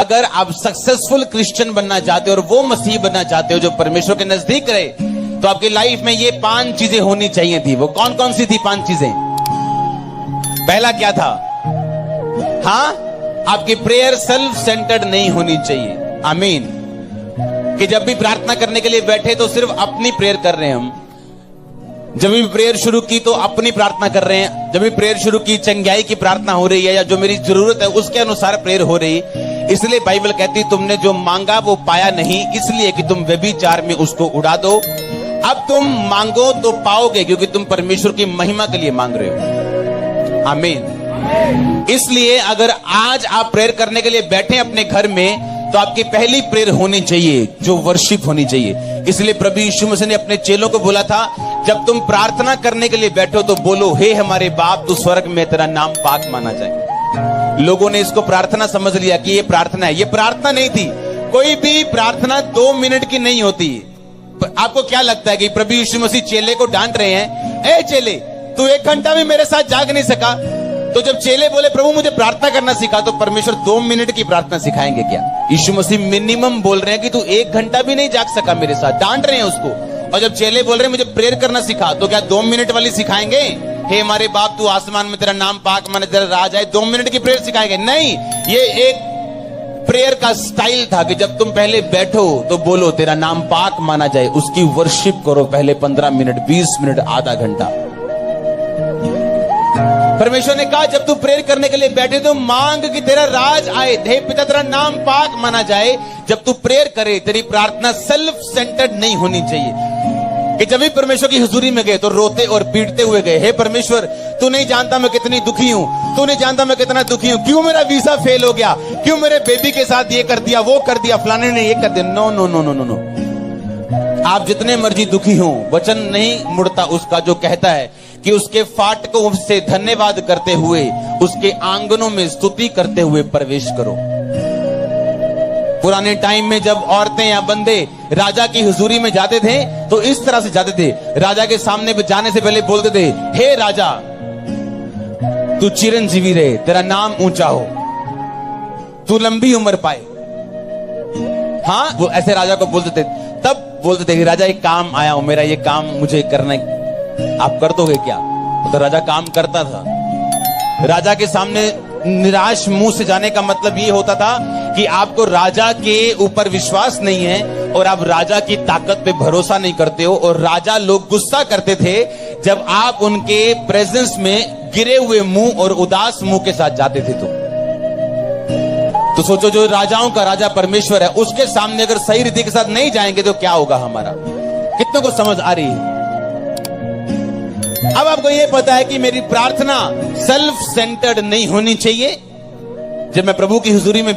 अगर आप successful Christian बनना चाहते हो और वो मसीह बनना चाहते हो जो परमेश्वर के नजदीक रहे, तो आपकी लाइफ में ये 5 चीजें होनी चाहिए थी। वो कौन कौन सी थी 5 चीजें? पहला क्या था? हाँ, आपकी प्रेयर सेल्फ सेंटर्ड नहीं होनी चाहिए। आमीन। कि जब भी प्रार्थना करने के लिए बैठे तो सिर्फ अपनी प्रेयर कर रहे हैं हम। जब भी प्रेयर शुरू की तो अपनी प्रार्थना कर रहे हैं। जब भी प्रेयर शुरू की चंगाई की प्रार्थना हो रही है या जो मेरी जरूरत है उसके अनुसार प्रेयर हो रही। इसलिए बाइबल कहती तुमने जो मांगा वो पाया नहीं, इसलिए कि तुम व्यभिचार में उसको उड़ा दो। अब तुम मांगो तो पाओगे, क्योंकि तुम परमेश्वर की महिमा के लिए मांग रहे हो। आमीन। इसलिए अगर आज आप प्रेयर करने के लिए बैठे अपने घर में, तो आपकी पहली प्रेयर होनी चाहिए जो वर्शिप होनी चाहिए। इसलिए प्रभु यीशु मसीह ने अपने चेलों को बोला था, जब तुम प्रार्थना करने के लिए बैठो तो बोलो, हे हमारे बाप तू स्वर्ग में तेरा नाम पाक माना जाए। लोगों ने इसको प्रार्थना समझ लिया कि ये प्रार्थना है। ये प्रार्थना नहीं थी। कोई भी प्रार्थना 2 मिनट की नहीं होती। आपको क्या लगता है कि प्रभु यीशु मसीह चेले को डांट रहे हैं, ए चेले तू 1 घंटा भी मेरे साथ जाग नहीं सका? तो जब चेले बोले प्रभु मुझे प्रार्थना करना सिखा, तो परमेश्वर 2 मिनट की प्रार्थना सिखाएंगे क्या? यीशु मसीह मिनिमम बोल रहे हैं कि तू 1 घंटा भी नहीं जाग सका मेरे साथ, डांट रहे हैं उसको। और जब चेले बोल रहे हैं मुझे प्रेयर करना सिखा, तो क्या 2 मिनट वाली सिखाएंगे? हे हमारे बाप तू आसमान में तेरा नाम पाक माने तेरा राज आए, 2 मिनट की प्रेयर सिखाएंगे? नहीं, ये एक प्रेयर का स्टाइल था कि जब तुम पहले बैठो तो बोलो तेरा नाम पाक माना जाए, उसकी वर्शिप करो पहले 15 मिनट, 20 मिनट, आधा घंटा। परमेश्वर ने कहा जब तू प्रेयर करने के लिए बैठे तो मांग कि तेरा राज आए, हे पिता तेरा नाम पाक माना जाए। जब तू प्रेयर करे तेरी प्रार्थना सेल्फ सेंटर्ड नहीं होनी चाहिए कि जब भी परमेश्वर की हुजूरी में गए तो रोते और पीटते हुए गए, हे परमेश्वर तू नहीं जानता मैं कितनी दुखी हूं, तू नहीं जानता मैं कितना दुखी हूं, क्यों मेरा वीजा फेल हो गया, क्यों मेरे बेबी के साथ ये कर दिया, वो कर दिया, फलाने ने ये कर दिया। No no no no no no. आप जितने मर्जी दुखी हो, वचन नहीं मुड़ता उसका जो कहता है कि उसके फाटकों से धन्यवाद करते हुए उसके आंगनों में स्तुति करते हुए प्रवेश करो। पुराने टाइम में जब औरतें या बंदे राजा की हुजूरी में जाते थे तो इस तरह से जाते थे। राजा के सामने जाने से पहले बोलते थे, हे राजा तू चिरंजीवी रहे, तेरा नाम ऊंचा हो, तू लंबी उम्र पाए। हाँ, वो ऐसे राजा को बोलते थे। तब बोलते थे कि राजा एक काम आया हूं, मेरा ये काम मुझे करना है, आप कर दोगे क्या? तो राजा काम करता था। राजा के सामने निराश मुंह से जाने का मतलब ये होता था कि आपको राजा के ऊपर विश्वास नहीं है और आप राजा की ताकत पे भरोसा नहीं करते हो। और राजा लोग गुस्सा करते थे जब आप उनके प्रेजेंस में गिरे हुए मुंह और उदास मुंह के साथ जाते थे। तो सोचो, जो राजाओं का राजा परमेश्वर है, उसके सामने अगर सही रीति के साथ नहीं जाएंगे तो क्या होगा हमारा? कितनों को समझ आ रही है? अब आपको यह पता है कि मेरी प्रार्थना सेल्फ सेंटर्ड नहीं होनी चाहिए। जब मैं प्रभु की हुजूरी में